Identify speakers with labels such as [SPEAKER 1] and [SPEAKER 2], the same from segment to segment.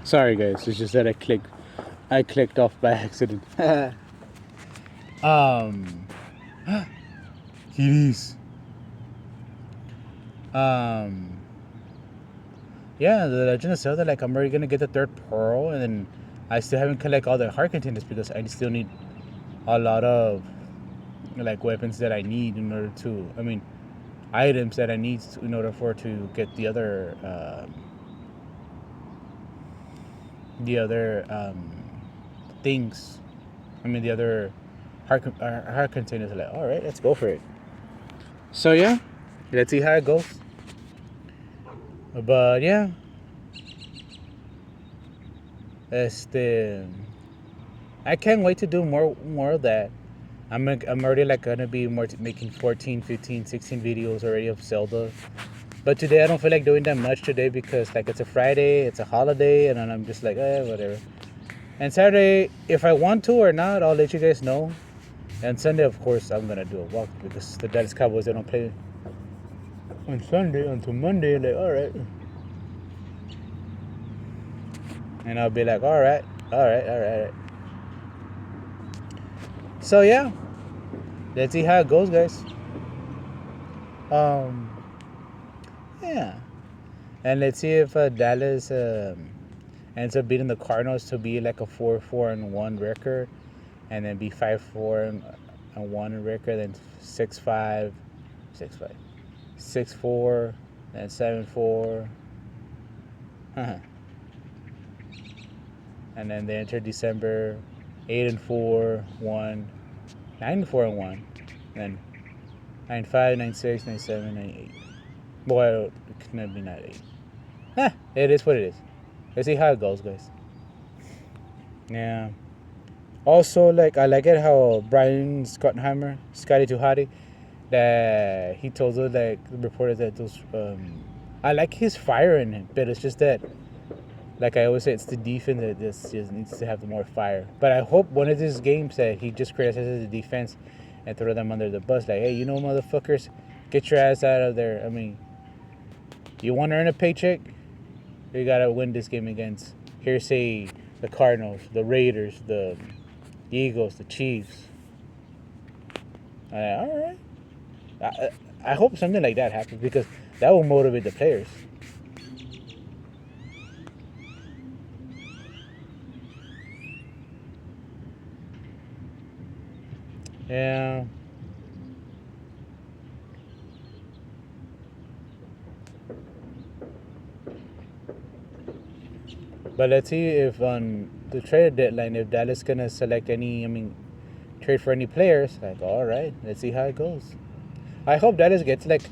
[SPEAKER 1] Sorry, guys. It's just that I clicked off by accident. um, Kitties. Um, yeah, the Legend of Zelda. Like, I'm already gonna get the third pearl, and then I still haven't collect all the heart containers because I still need a lot of like weapons that I need in order to. I mean, items that I need in order for to get the other things. I mean, the other heart containers. Are like, all right, let's go for it. So yeah, let's see how it goes. But yeah, este, I can't wait to do more of that. I'm already like gonna be making 14, 15, 16 videos already of Zelda. But today I don't feel like doing that much today because like it's a Friday, it's a holiday, and then I'm just like, whatever. And Saturday, if I want to or not, I'll let you guys know. And Sunday, of course, I'm gonna do a walk because the Dallas Cowboys, they don't play on Sunday until Monday. Like, all right, and I'll be like, all right, all right, all right, all right. So yeah, let's see how it goes, guys. Um, yeah, and let's see if Dallas ends up beating the Cardinals to be like a 4-4-1 record, and then be 5-4-1 record, then 6-5, 6-5, 6-4, then 7-4. And then they enter December 8-4, 1, 9-4-1, then 9-5, 9-6, 9-7, 9-8. Boy, it could be 9-8. It is what it is. Let's see how it goes, guys. Yeah. Also, like I like it how Brian Schottenheimer, Scotty Tuhati, that he told the reporters that those I like his fire in him, but it's just that, like I always say, it's the defense that just needs to have more fire. But I hope one of these games that he just criticizes the defense and throw them under the bus. Like, hey, motherfuckers, get your ass out of there. I mean, you want to earn a paycheck? You got to win this game against, here say, the Cardinals, the Raiders, the Eagles, the Chiefs. All right. I hope something like that happens because that will motivate the players. Yeah. But let's see if on the trade deadline, if Dallas gonna select trade for any players. Like, all right, let's see how it goes. I hope Dallas gets like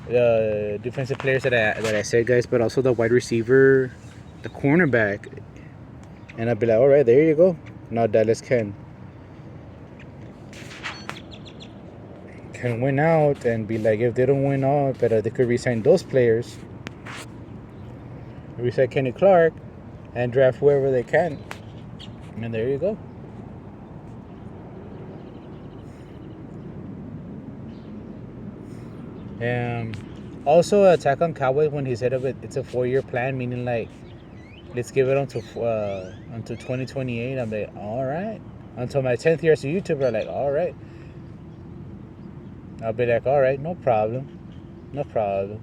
[SPEAKER 1] the defensive players that I said, guys, but also the wide receiver, the cornerback, and I'll be like, all right, there you go. Now Dallas can win out and be like, if they don't win out, but they could resign those players, resign Kenny Clark, and draft whoever they can, and there you go. Also, Attack on Cowboys, when he said of it, it's a 4-year plan, meaning like let's give it until 2028. I'm like, all right. Until my 10th year as a YouTuber, I'm like, all right. I'll be like, all right, no problem, no problem.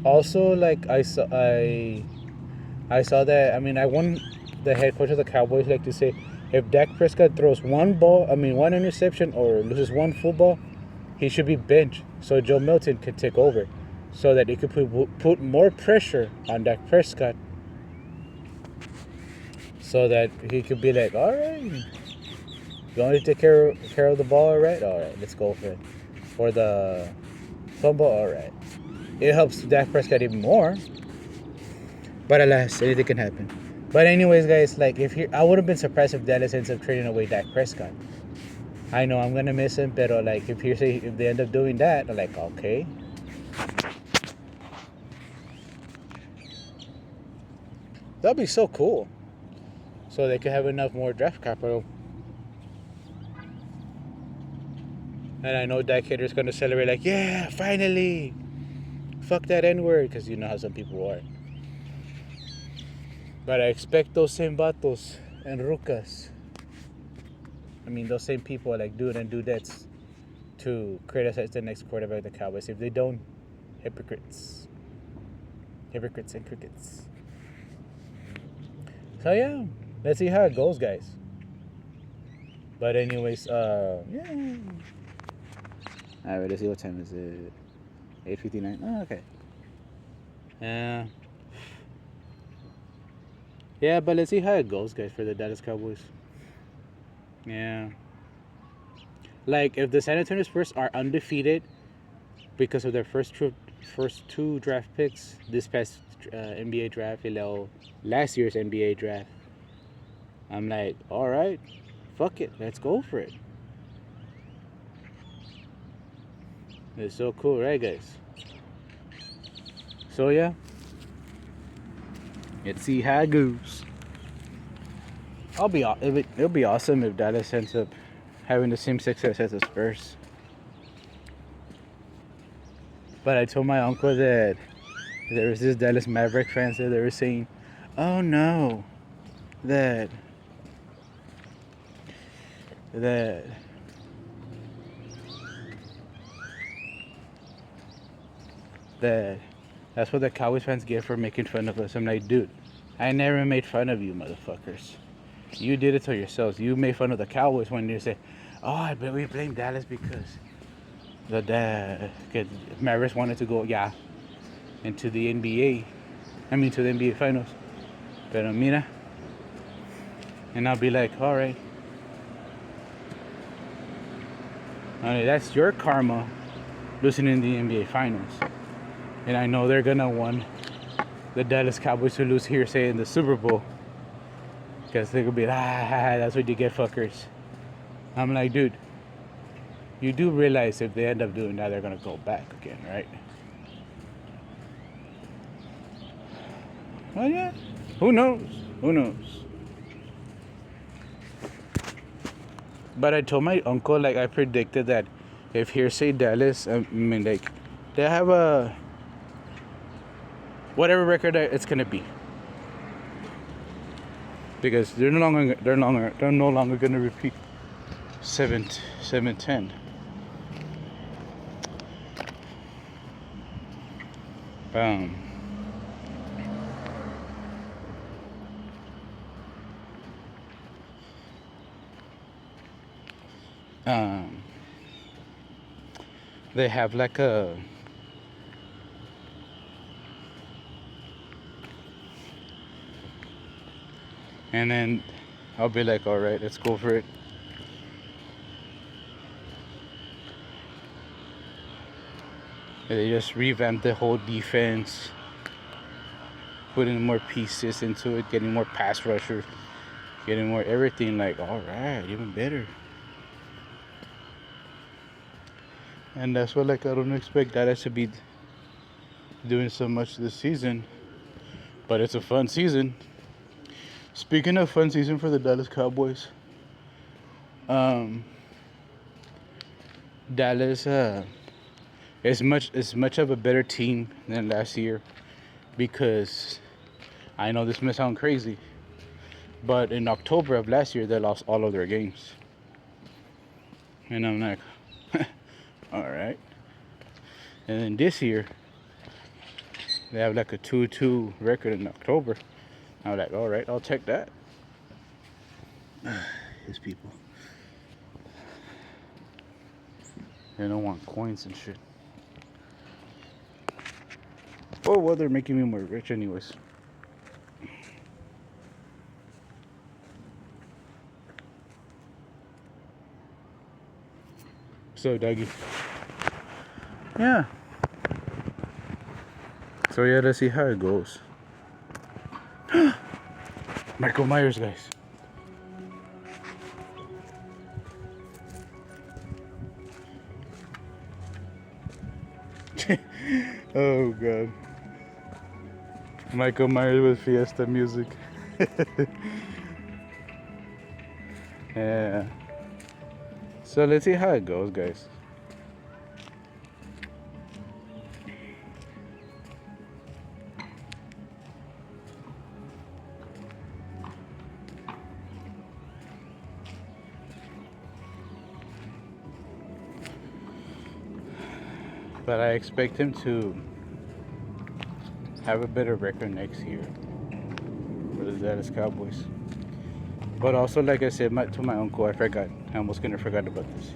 [SPEAKER 1] Also, like I saw that. I mean, I want the head coach of the Cowboys like to say, if Dak Prescott throws one interception or loses one football, he should be benched so Joe Milton can take over, so that he could put more pressure on Dak Prescott, so that he could be like, all right, you want to take care of the ball, all right, let's go for it. For the fumble, all right. It helps Dak Prescott even more. But alas, anything can happen. But anyways, guys, like I would have been surprised if Dallas ends up trading away Dak Prescott. I know I'm gonna miss him, but like if they end up doing that, I'm like, okay. That'll be so cool. So they could have enough more draft capital. And I know Dak Hitter's going to celebrate like, yeah, finally. Fuck that N-word, because you know how some people are. But I expect those same vatos and rucas, I mean, those same people like dude and dudettes to criticize the next quarterback of the Cowboys. If they don't, hypocrites. Hypocrites and crickets. So yeah, let's see how it goes, guys. But anyways, yeah. Alright, let's see what time is it. 8:59. Oh, okay. Yeah, but let's see how it goes, guys, for the Dallas Cowboys. Yeah. Like, if the San Antonio Spurs are undefeated because of their first two draft picks this past NBA draft, last year's NBA draft, I'm like, all right, fuck it, let's go for it. It's so cool, right, guys? So yeah, let's see how it goes. It'll be awesome if Dallas ends up having the same success as the Spurs. But I told my uncle that there was this Dallas Maverick fans that they were saying, "Oh no, that that's what the Cowboys fans get for making fun of us." I'm like, dude, I never made fun of you, motherfuckers. You did it to yourselves. You made fun of the Cowboys when you say, "Oh, but we blame Dallas because the Mavericks wanted to go, into the NBA. I mean, to the NBA Finals." Pero mira, and I'll be like, all right. That's your karma, losing in the NBA Finals. And I know they're gonna want the Dallas Cowboys to lose here, say in the Super Bowl, because they're gonna be that's what you get, fuckers. I'm like, dude, you do realize if they end up doing that, they're gonna go back again, right? Well, yeah. Who knows? Who knows? But I told my uncle, like, I predicted that if hearsay Dallas, I mean, like, they have a whatever record it's gonna be, because they're no longer gonna repeat 7-10. They have like a and then I'll be like, all right, let's go for it. They just revamped the whole defense, putting more pieces into it, getting more pass rushers, getting more everything. Like, all right, even better. And that's what, like, I don't expect Dallas to be doing so much this season, but it's a fun season. Speaking of fun season for the Dallas Cowboys, Dallas is much of a better team than last year, because I know this may sound crazy, but in October of last year they lost all of their games, and I'm like, all right. And then this year they have like a 2-2 record in October. I'm like, all right, I'll take that. These people, they don't want coins and shit. Oh well, they're making me more rich anyways. So, Dougie. Yeah. So yeah, let's see how it goes. Michael Myers, guys. Oh god. Michael Myers with Fiesta music. Yeah. So let's see how it goes, guys. But I expect him to have a better record next year for the Dallas Cowboys. But also, like I said to my uncle, I forgot. I almost gonna forgot about this.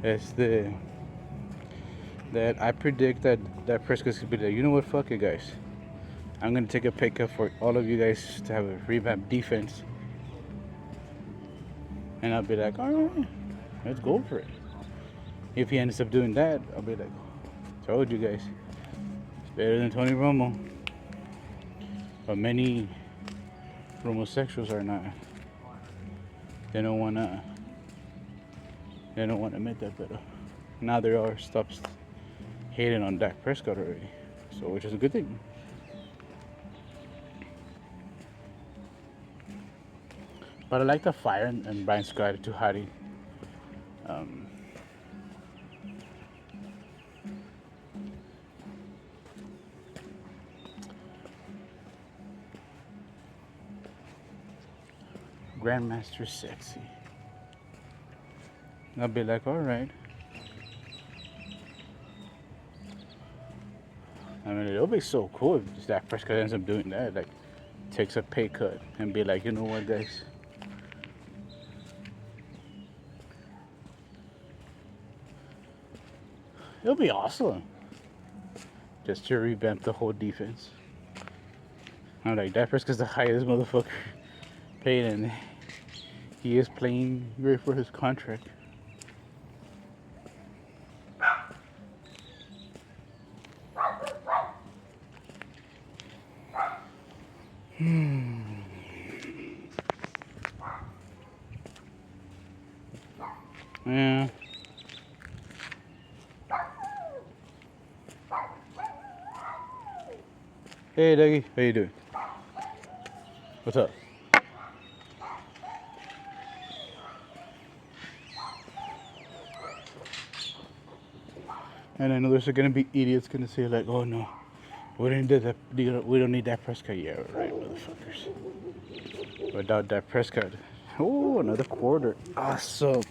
[SPEAKER 1] It's that I predict that Prescott's gonna be like, you know what, fuck it, guys. I'm gonna take a pay cut for all of you guys to have a revamped defense, and I'll be like, all right, let's go for it. If he ends up doing that, I'll be like, told you guys, it's better than Tony Romo. But many homosexuals are not. They don't wanna admit that, but now they are stopped hating on Dak Prescott already, so which is a good thing. But I like the fire and Brian Scott to Hottie. Grandmaster Sexy. I'll be like, all right. I mean, it'll be so cool if Dak Prescott ends up doing that. Like, takes a pay cut and be like, you know what, guys? It'll be awesome. Just to revamp the whole defense. I'm like, Dak Prescott's the highest motherfucker paid, and he is playing great for his contract. Yeah. Hey, Dougie, how you doing? What's up? And I know there's gonna be idiots gonna say like, "Oh no, we don't need that Prescott." Yeah, right, motherfuckers. Without that Prescott, oh, another quarter, awesome,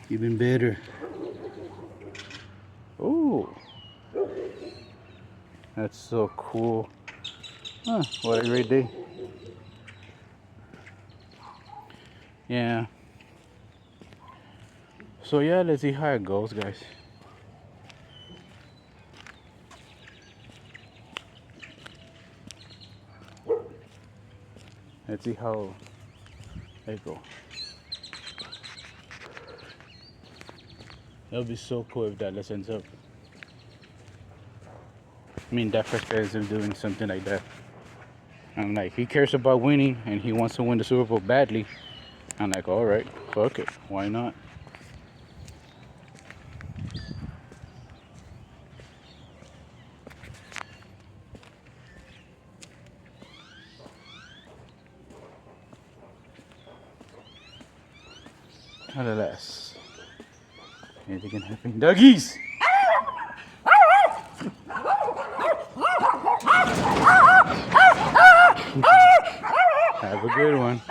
[SPEAKER 1] even better. Oh, that's so cool. Huh, what a great day. Yeah. So yeah, let's see how it goes, guys. Let's see how they go. It'll be so cool if Dallas ends up. I mean, that first guy is doing something like that. I'm like, he cares about winning and he wants to win the Super Bowl badly. I'm like, all right, fuck it, why not? Nonetheless, anything can happen. Doggies! Have a good one.